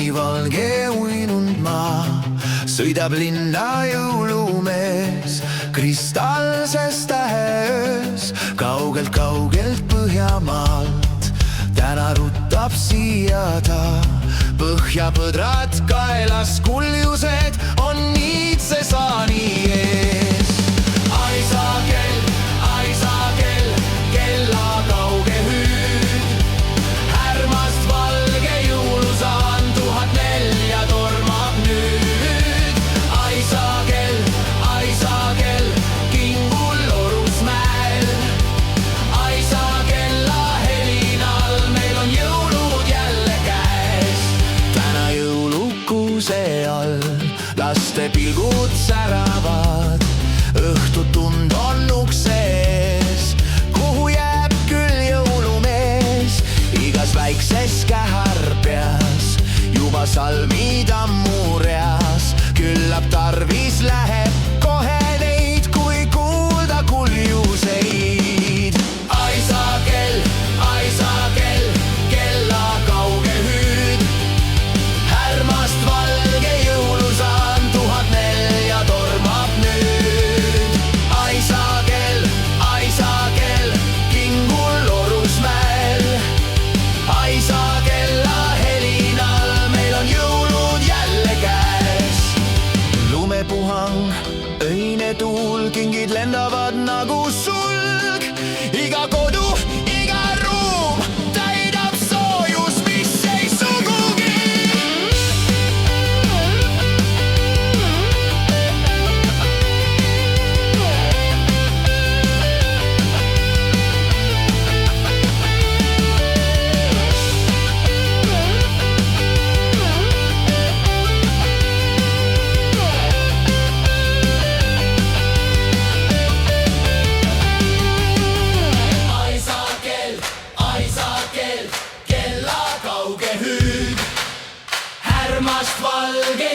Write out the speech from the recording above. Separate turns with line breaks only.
sinivalge uinunud maa, sõidab linna jõulumees kristallses täheöös. Kaugelt Põhjamaalt täna rutab siia ta. Põhjapõdrad kaelas, kuljused on niitse saani ees. Aisa kell, kella kauge hüüd. Härmast valge jõulusaan 1004 tormab nüüd. Aisa kell, kingul Orusmäel. Aisa kella helinal meil on jõulud jälle käes. Täna jõulukuse all laste pilgud säravad. Õhtutund on ukse ees, kuhu jääb küll jõulumees. Igas väikses käharpeas juba salmid ammu reas. Küllap tarvis läheb kohe neid, kui kuulda kuljuseid. Aisa kell, kella kauge hüüd. Härmast valge jõulusaan 1004 tormab nüüd. Aisa kell, kingul Orusmäel. Aisa kella helinal meil on jõulud jälle käes. Lumepuhang, öine tuul, kingid lendavad nagu sulg. Iga kodu, iga ruum täidab soojus, mis ei sugugi. Kella kauge hüüd, härmast valge